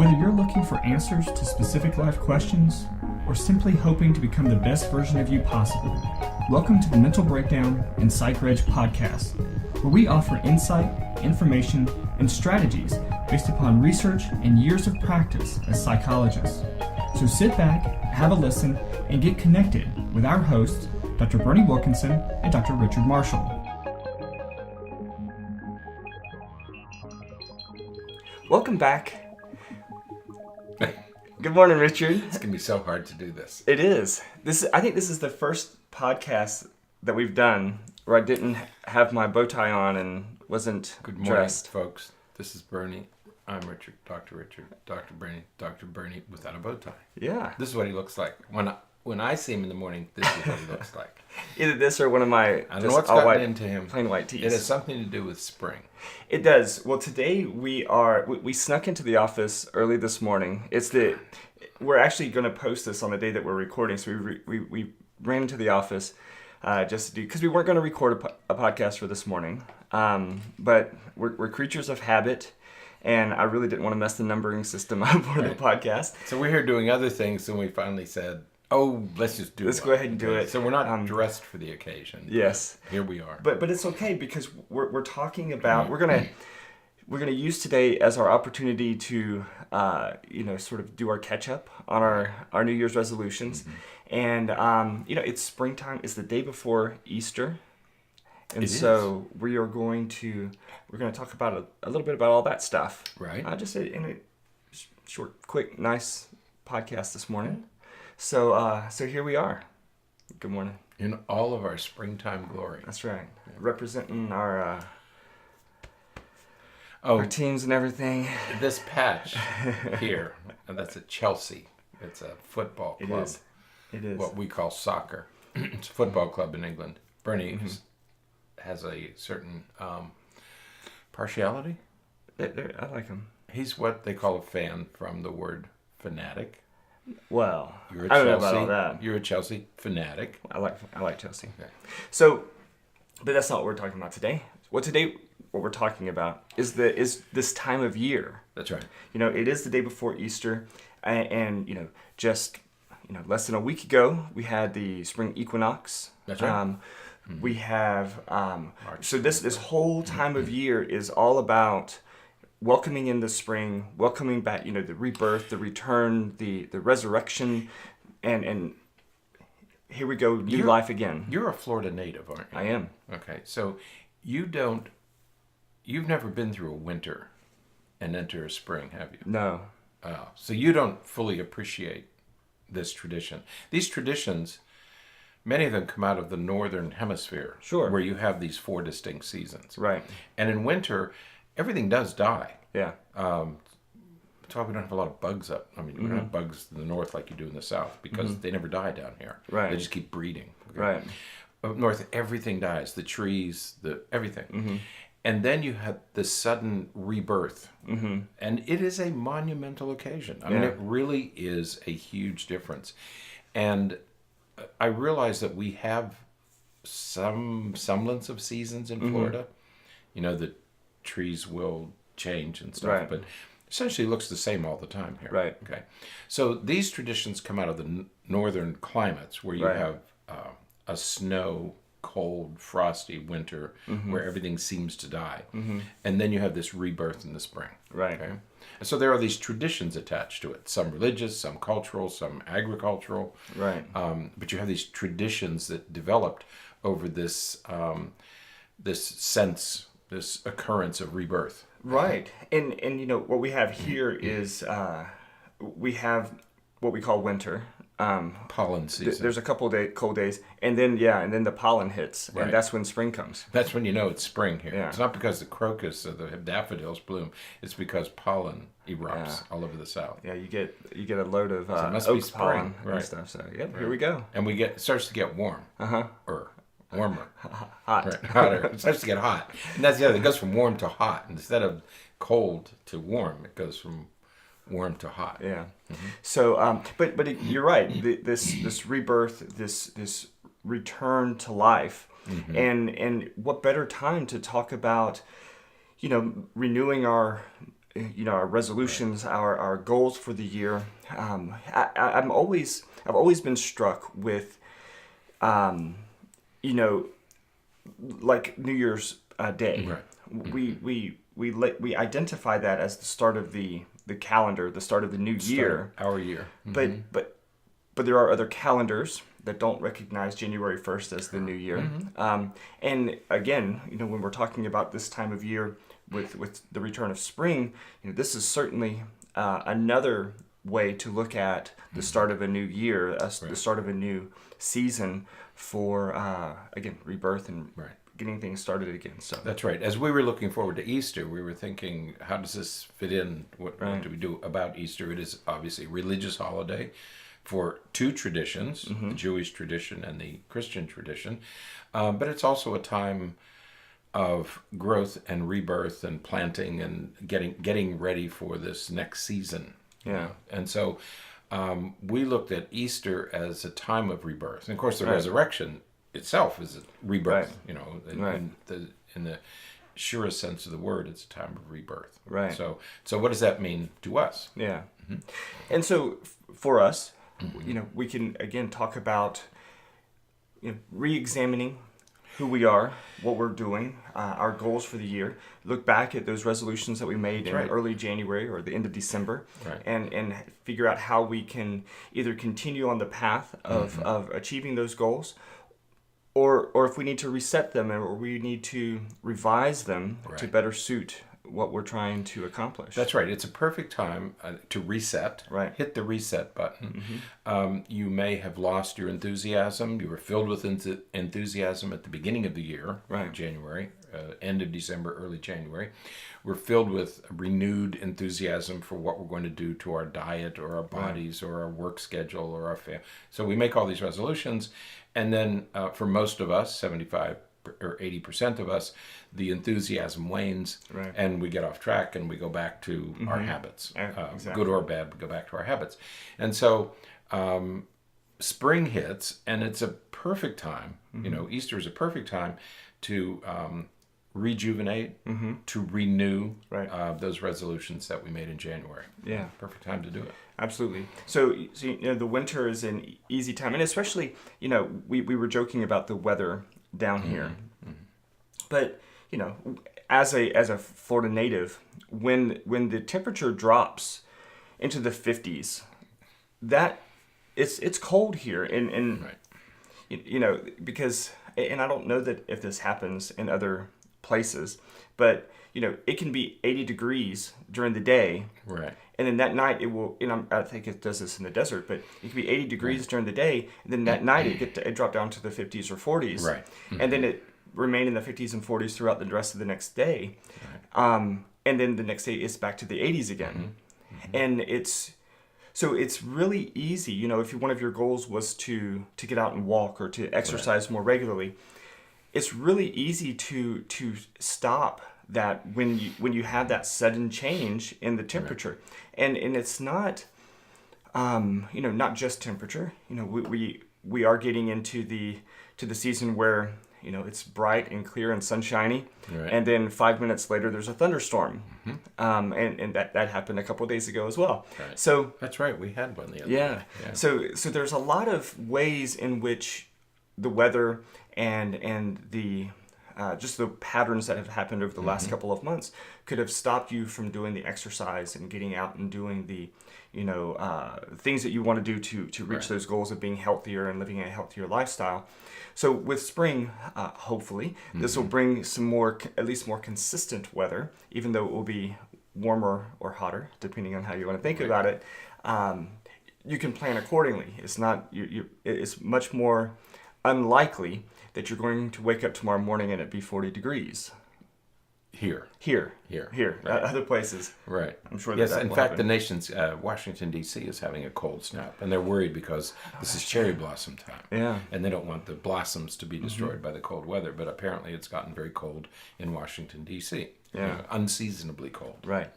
Whether you're looking for answers to specific life questions or simply hoping to become the best version of you possible, welcome to the Mental Breakdown and Psychreg podcast, where we offer insight, information, and strategies based upon research and years of practice as psychologists. So sit back, have a listen, and get connected with our hosts, Dr. Berney Wilkinson and Dr. Richard Marshall. Welcome back. Good morning, Richard. It's going to be so hard to do this. It is. I think this is the first podcast that we've done where I didn't have my bow tie on and wasn't Good morning, dressed. folks. This is Berney. I'm Richard, Dr. Berney, Dr. Berney without a bow tie. Yeah. This is what he looks like. When I see him in the morning, this is what he looks like. Either this or one of my I don't know what's gotten into him. Plain white tees. It has something to do with spring. It does. Well, today we snuck into the office early this morning. We're actually going to post this on the day that we're recording. So we ran into the office just to do, because we weren't going to record a podcast for this morning. But we're creatures of habit, and I really didn't want to mess the numbering system up for the podcast. So we're here doing other things, and we finally said, "Oh, let's just do it. Let's go ahead and do it." So we're not dressed for the occasion. Yes. Here we are. But it's okay, because we're talking about we're gonna use today as our opportunity to sort of do our catch up on our New Year's resolutions, and it's springtime. It's the day before Easter, and so we're going to talk about a little bit about all that stuff. Right. Just in a short, quick, nice podcast this morning. So here we are. Good morning. In all of our springtime glory. That's right. Representing our teams and everything. This patch here, and that's at Chelsea. It's a football club. It is. What we call soccer. It's a football club in England. Berney has a certain partiality. I like him. He's what they call a fan from the word fanatic. Well, You're I don't know about all that. You're a Chelsea fanatic. I like Chelsea. Okay. So, but that's not what we're talking about today. What we're talking about is this time of year. That's right. It is the day before Easter, and just less than a week ago we had the spring equinox. That's right. We have so this whole time of year is all about welcoming in the spring, welcoming back, the rebirth, the return, the resurrection, and here we go, new life again. You're a Florida native, aren't you? I am. Okay, so you've never been through a winter and enter a spring, have you? No. So you don't fully appreciate this tradition. These traditions, many of them come out of the northern hemisphere. Sure. Where you have these 4 distinct seasons. Right. And in winter, everything does die. Yeah. That's why we don't have a lot of bugs up. I mean, we don't have bugs in the north like you do in the south, because they never die down here. Right. They just keep breeding. Okay? Right. Up north, everything dies. The trees, everything. And then you have this sudden rebirth. And it is a monumental occasion. I mean, it really is a huge difference. And I realize that we have some semblance of seasons in Florida. The trees will change and stuff, Right. but essentially it looks the same all the time here. Right. Okay. So these traditions come out of the northern climates where you Right. have a snow, cold, frosty winter where everything seems to die. And then you have this rebirth in the spring. Right. Okay. And so there are these traditions attached to it, some religious, some cultural, some agricultural. Right. But you have these traditions that developed over this sense, this occurrence of rebirth. Right. And what we have here is we have what we call winter. Pollen season. There's a couple of cold days, and then the pollen hits, Right. and that's when spring comes. That's when you know it's spring here. Yeah. It's not because the crocus or the daffodils bloom. It's because pollen erupts all over the south. Yeah, you get a load of it must be oak spring. pollen Right. and stuff. So here we go. And it starts to get warm. Warmer. Hot. Right. Hotter. It starts to get hot. And that's the other thing. It goes from warm to hot. Instead of cold to warm, it goes from warm to hot. Yeah. So, but you're right. This rebirth, this return to life, and what better time to talk about, renewing our our resolutions, our goals for the year, I've always been struck with, like New Year's Day. Right. We identify that as the start of the calendar, the start of the new year. Our year. But there are other calendars that don't recognize January 1st as the new year. And again, when we're talking about this time of year with the return of spring, this is certainly another way to look at the start of a new year, the start of a new season for, again, rebirth and getting things started again. So that's right. As we were looking forward to Easter, we were thinking, how does this fit in? What do we do about Easter? It is obviously a religious holiday for two traditions, the Jewish tradition and the Christian tradition. But it's also a time of growth and rebirth and planting and getting ready for this next season. Yeah. And so we looked at Easter as a time of rebirth. And of course, the resurrection itself is a rebirth, in the surest sense of the word, it's a time of rebirth. Right. So what does that mean to us? Yeah. And so for us, we can again talk about re-examining who we are, what we're doing, our goals for the year. Look back at those resolutions that we made in early January or the end of December, and figure out how we can either continue on the path of achieving those goals, or if we need to reset them or we need to revise them to better suit what we're trying to accomplish. That's right. It's a perfect time to reset. Right. Hit the reset button. You may have lost your enthusiasm. You were filled with enthusiasm at the beginning of the year, January, end of December, early January. We're filled with renewed enthusiasm for what we're going to do to our diet or our bodies or our work schedule or our family. So we make all these resolutions, and then for most of us, 75 or 80% of us, the enthusiasm wanes, and we get off track and we go back to our habits. Good or bad, we go back to our habits. And so spring hits, and it's a perfect time. Easter is a perfect time to rejuvenate, to renew those resolutions that we made in January. Yeah. Perfect time to do it. Absolutely. So the winter is an easy time, and especially, we were joking about the weather down here. But, as a Florida native, when the temperature drops into the 50s, that it's cold here, and because, and I don't know that if this happens in other places, but it can be 80 degrees during the day, and then that night it will. I think it does this in the desert, but it can be 80 degrees during the day, and then that night it drop down to the 50s or 40s, and then it remain in the 50s and 40s throughout the rest of the next day, and then the next day it's back to the 80s again, and it's really easy. If one of your goals was to get out and walk or to exercise more regularly, it's really easy to stop that when you have that sudden change in the temperature, and it's not not just temperature. We are getting into the season where it's bright and clear and sunshiny, and then 5 minutes later there's a thunderstorm, and that happened a couple of days ago as well. So that's right, we had one the other day. So there's a lot of ways in which the weather and the just the patterns that have happened over the last couple of months could have stopped you from doing the exercise and getting out and doing the things that you want to do to reach those goals of being healthier and living a healthier lifestyle. So with spring, hopefully, this will bring some at least more consistent weather, even though it will be warmer or hotter, depending on how you want to think about it. You can plan accordingly. It's not it's much more unlikely that you're going to wake up tomorrow morning and it be 40 degrees. Here. Other places. Right. I'm sure that that in will fact, happen. the nation's Washington, D.C. is having a cold snap, and they're worried because this is cherry blossom time. Yeah. And they don't want the blossoms to be destroyed by the cold weather, but apparently it's gotten very cold in Washington, D.C. Yeah. Unseasonably cold. Right.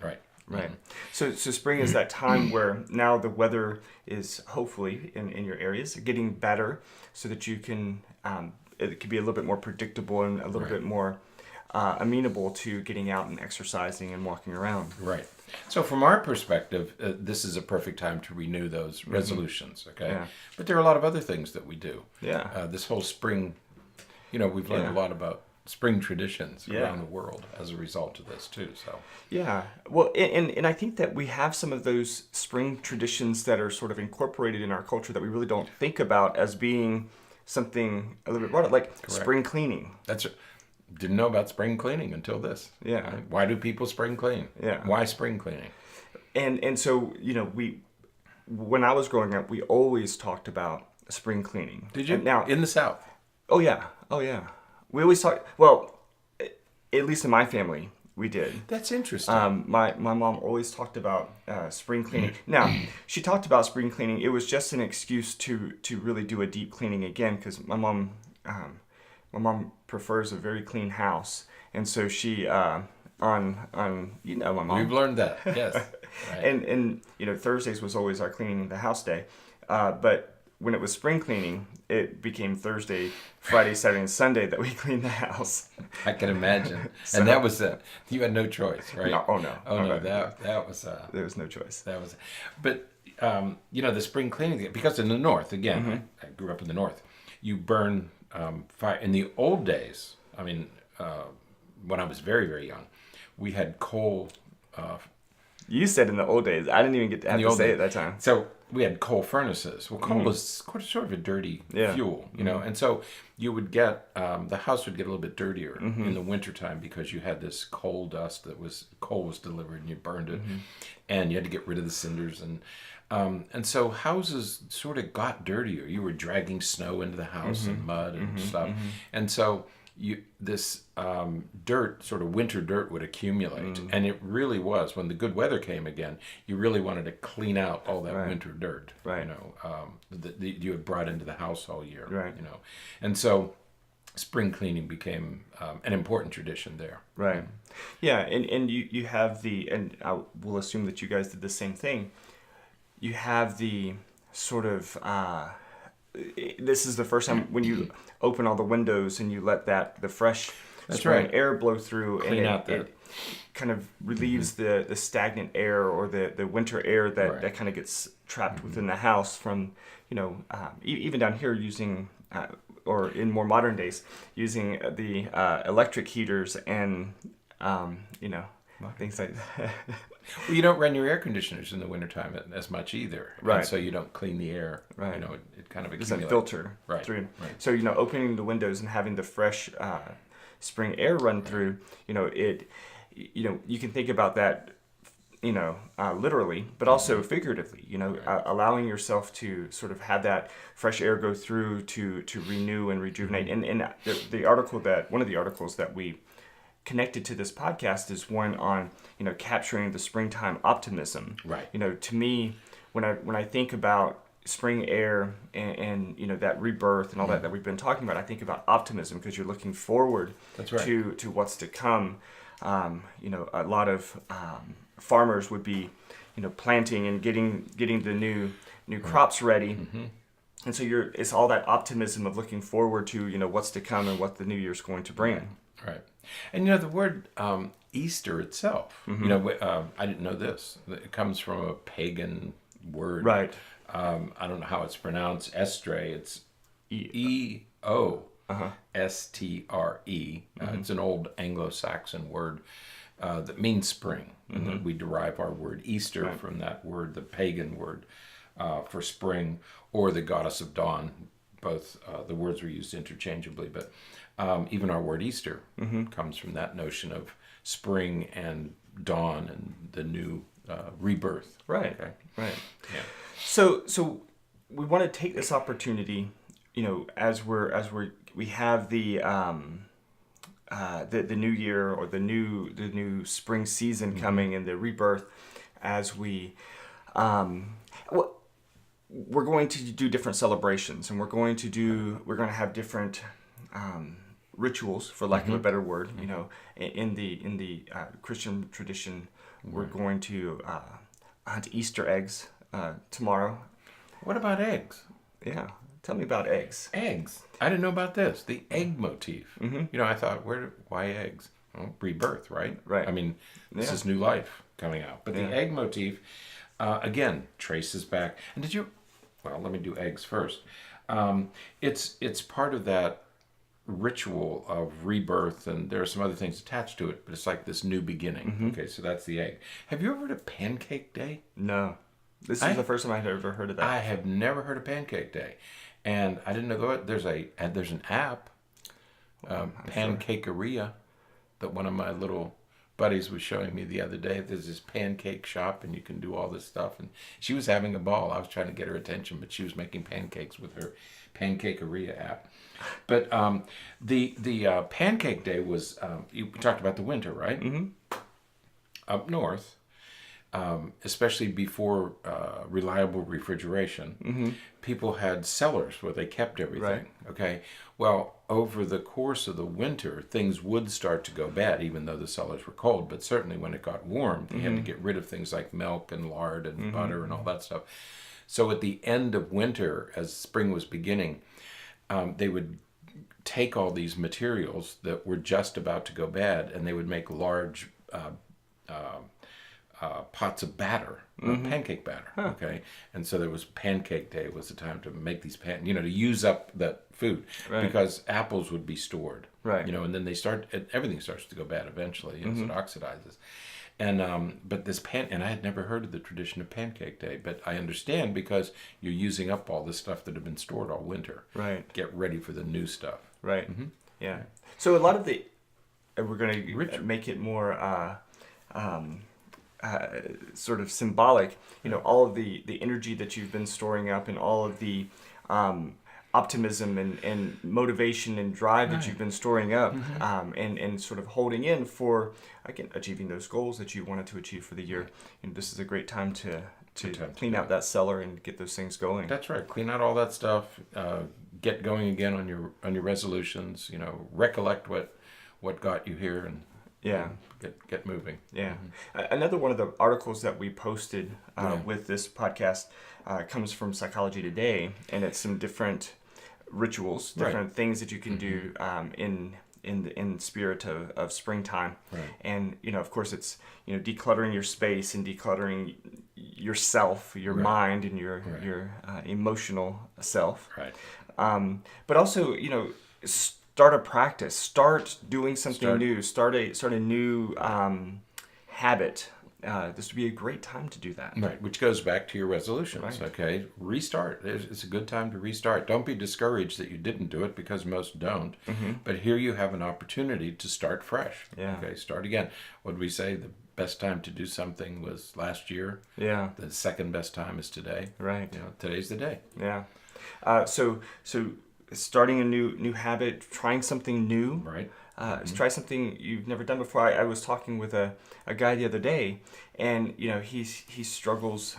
So spring is that time where now the weather is hopefully in your areas getting better, so that you can it can be a little bit more predictable and a little bit more amenable to getting out and exercising and walking around. Right. So from our perspective, this is a perfect time to renew those resolutions, okay? Yeah. But there are a lot of other things that we do. Yeah. This whole spring, we've learned a lot about spring traditions around the world as a result of this too. So yeah, well, and I think that we have some of those spring traditions that are sort of incorporated in our culture that we really don't think about as being something a little bit broader, like spring cleaning. Didn't know about spring cleaning until this. Yeah. Right? Why do people spring clean? Yeah. Why spring cleaning? And so when I was growing up, we always talked about spring cleaning. Did you? And now in the South? Oh yeah. We always talk. Well, at least in my family, we did. That's interesting. My mom always talked about spring cleaning. Now, she talked about spring cleaning. It was just an excuse to really do a deep cleaning again, because my mom prefers a very clean house, and so she on my mom. We've learned that. Yes. Right. And Thursdays was always our cleaning the house day, but when it was spring cleaning, it became Thursday, Friday, Saturday, and Sunday that we cleaned the house. I can imagine. And that was you had no choice, right? No, oh no. That was there was no choice. That was, but the spring cleaning, because in the North, again, I grew up in the North, you burn fire. In the old days, I mean, when I was very, very young, we had coal. You said in the old days. I didn't even get to have to say it that time. So we had coal furnaces. Well, coal is sort of a dirty fuel, and so you would get, the house would get a little bit dirtier in the wintertime because you had this coal dust coal was delivered and you burned it, and you had to get rid of the cinders, and so houses sort of got dirtier. You were dragging snow into the house and mud and stuff, and so this dirt, sort of winter dirt, would accumulate, and it really was, when the good weather came again, you really wanted to clean out all that winter dirt, right? That you had brought into the house all year, right? And so spring cleaning became an important tradition there, right? Yeah, and you have and I will assume that you guys did the same thing. You have the sort of this is the first time when you open all the windows and you let the fresh spring air blow through, Clean and it kind of relieves the stagnant air or the winter air that kind of gets trapped within the house from, even down here using, or in more modern days, using the electric heaters and, things like that. Well, you don't run your air conditioners in the wintertime as much either. Right. And so you don't clean the air. Right. It kind of accumulates. Doesn't filter through. Right. So, opening the windows and having the fresh spring air run through, you can think about that, literally, but also figuratively, allowing yourself to sort of have that fresh air go through to renew and rejuvenate. And one of the articles that we connected to this podcast is one on capturing the springtime optimism. Right. To me, when I think about spring air and that rebirth and all that we've been talking about, I think about optimism, because you're looking forward to what's to come. A lot of farmers would be planting and getting the new crops ready. And so it's all that optimism of looking forward to what's to come and what the new year's going to bring. Right. And the word Easter itself, I didn't know this. It comes from a pagan word. Right. I don't know how it's pronounced. Estre. It's E-O-S-T-R-E. It's an old Anglo-Saxon word that means spring. And then we derive our word Easter from that word, the pagan word for spring, or the goddess of dawn. Both the words were used interchangeably, but even our word Easter comes from that notion of spring and dawn and the new rebirth. Right. Okay? Right. Yeah. So we want to take this opportunity, as we have the new year or the new spring season coming and the rebirth, as we we're going to do different celebrations, and we're going to have different rituals, for lack of a better word. In the Christian tradition, we're going to hunt Easter eggs tomorrow. What about eggs? Yeah, tell me about eggs. Eggs. I didn't know about this. The egg motif. I thought, why eggs? rebirth, right? Right. I mean, this is new life coming out. But the egg motif, again, traces back. And let me do eggs first. It's part of that ritual of rebirth, and there are some other things attached to it, but it's like this new beginning. Okay, so that's the egg. Have you ever heard of Pancake Day? No. This is the first time I've ever heard of that. I have never heard of Pancake Day. And I didn't know there's an app, Pancakeria, that one of my little buddies was showing me the other day. There's this pancake shop, and you can do all this stuff. And she was having a ball. I was trying to get her attention, but she was making pancakes with her Pancakeria app. But the Pancake Day was, we talked about the winter, right? Mm-hmm. Up north, especially before reliable refrigeration, people had cellars where they kept everything. Right. Okay. Well, over the course of the winter, things would start to go bad, even though the cellars were cold. But certainly when it got warm, they had to get rid of things like milk and lard and butter and all that stuff. So at the end of winter, as spring was beginning, they would take all these materials that were just about to go bad, and they would make large pots of batter, pancake batter. Okay, and so there was Pancake Day was the time to make these to use up that food, because apples would be stored, right? And then everything starts to go bad eventually as it oxidizes. And but this and I had never heard of the tradition of Pancake Day, but I understand because you're using up all the stuff that had been stored all winter. Right. Get ready for the new stuff. Right. Yeah. So a lot of we're going to make it more sort of symbolic. All of the energy that you've been storing up, and all of the optimism and motivation and drive that you've been storing up, and sort of holding in for, again, achieving those goals that you wanted to achieve for the year. This is a great time to clean out that cellar and get those things going. That's right. Clean out all that stuff. Get going again on your resolutions. Recollect what got you here, and get moving. Yeah. Another one of the articles that we posted with this podcast comes from Psychology Today, and it's some different rituals, different things that you can do in spirit of springtime. Right. And of course, it's decluttering your space and decluttering yourself, your mind, and your emotional self. Right. But also, start a practice, start doing something new, start a new habit. This would be a great time to do that. Right, which goes back to your resolutions. Right. Okay, restart. It's a good time to restart. Don't be discouraged that you didn't do it, because most don't. But here you have an opportunity to start fresh. Yeah. Okay, start again. What did we say? The best time to do something was last year. Yeah. The second best time is today. Right. Today's the day. Yeah. So starting a new habit, trying something new. Right. Try something you've never done before. I was talking with a guy the other day, and he struggles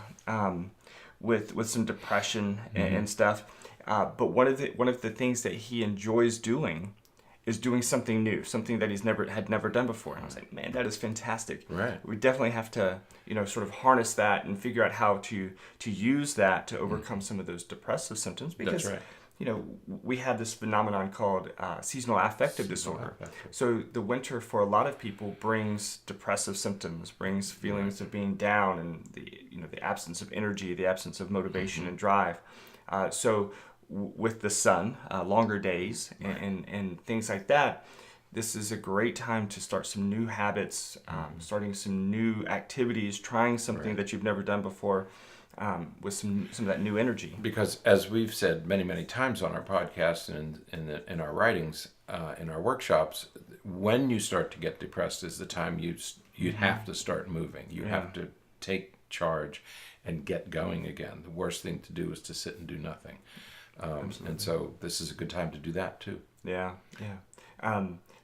with some depression and stuff. But one of the things that he enjoys doing is doing something new, something that he's never done before. And I was like, man, that is fantastic. Right. We definitely have to sort of harness that and figure out how to use that to overcome some of those depressive symptoms, because That's right. We have this phenomenon called seasonal affective disorder. So the winter for a lot of people brings depressive symptoms, brings feelings of being down, and the absence of energy, the absence of motivation and drive. So with the sun, longer days, and things like that, this is a great time to start some new habits, starting some new activities, trying something that you've never done before. With some of that new energy. Because as we've said many, many times on our podcast and in our writings, in our workshops, when you start to get depressed is the time you have to start moving. You have to take charge and get going again. The worst thing to do is to sit and do nothing. And so this is a good time to do that too. Yeah.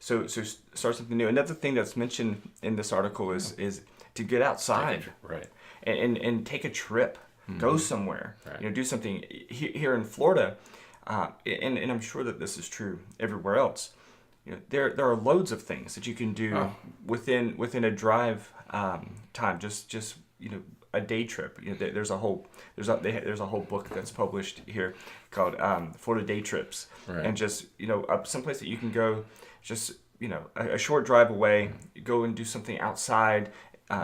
So start something new. Another thing that's mentioned in this article is to get outside. Right. And take a trip, go somewhere, do something. Here in Florida, and I'm sure that this is true everywhere else. There are loads of things that you can do within a drive time. Just a day trip. There's a whole book that's published here called Florida Day Trips, and just up someplace that you can go. Just a short drive away, go and do something outside,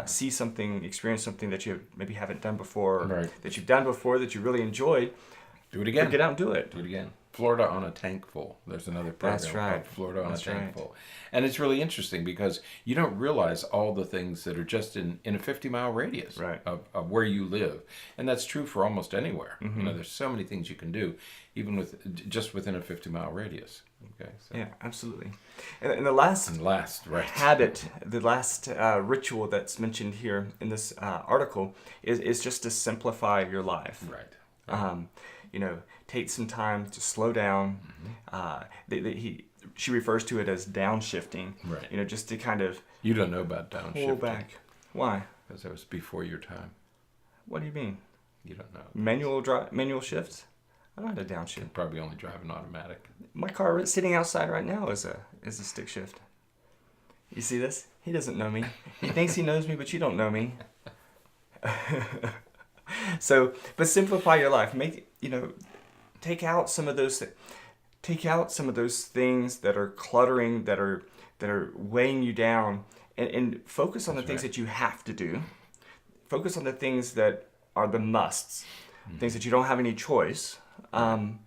see something, experience something that you maybe haven't done before, that you've done before that you really enjoyed. Do it again. Get out and do it. Do it again. Florida on a Tankful. There's another program called Florida on a Tankful. And it's really interesting because you don't realize all the things that are just in a 50-mile radius of where you live. And that's true for almost anywhere. There's so many things you can do, even within a 50-mile radius. Okay. So. Yeah, absolutely. And the last habit, the last ritual that's mentioned here in this article is just to simplify your life. Right. Take some time to slow down. She refers to it as downshifting. Right. Just to kind of... You don't know about downshifting. Pull back. Why? Because that was before your time. What do you mean? You don't know. Manual shifts? I don't know how to downshift. You probably only drive an automatic. My car sitting outside right now is a stick shift. You see this? He doesn't know me. He thinks he knows me, but you don't know me. But simplify your life. Take out some of those things that are cluttering, that are weighing you down, and focus on the things that you have to do. Focus on the things that are the musts, things that you don't have any choice. And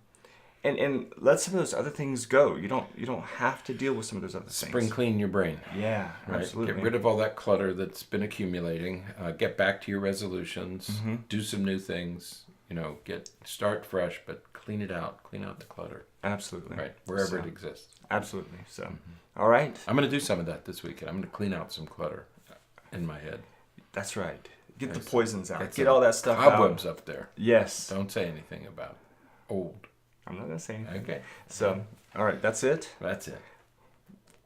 let some of those other things go. You don't have to deal with some of those other things. Spring clean your brain. Yeah, right? absolutely. Get rid of all that clutter that's been accumulating. Get back to your resolutions. Do some new things. Start fresh, but clean it out. Clean out the clutter. Absolutely. Right, wherever it exists. Absolutely. So, all right. I'm going to do some of that this weekend. I'm going to clean out some clutter in my head. That's right. Get the poisons out. Get all that stuff out. Cobwebs up there. Yes. Don't say anything about old. I'm not going to say anything. Okay. So, all right. That's it. That's it.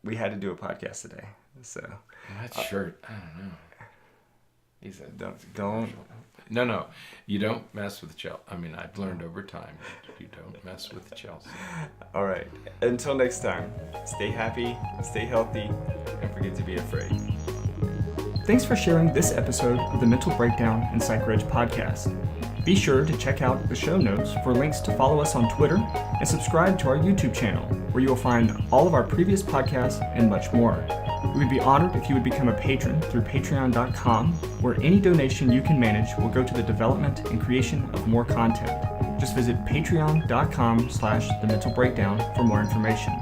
We had to do a podcast today. So. That shirt. I don't know. He said, don't. No. You don't mess with Chelsea. I mean, I've learned over time. You don't mess with Chelsea. All right. Until next time, stay happy, stay healthy, and forget to be afraid. Thanks for sharing this episode of the Mental Breakdown and Psychreg podcast. Be sure to check out the show notes for links to follow us on Twitter and subscribe to our YouTube channel, where you will find all of our previous podcasts and much more. We would be honored if you would become a patron through patreon.com, where any donation you can manage will go to the development and creation of more content. Just visit patreon.com/thementalbreakdown for more information.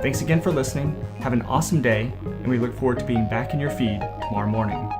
Thanks again for listening. Have an awesome day, and we look forward to being back in your feed tomorrow morning.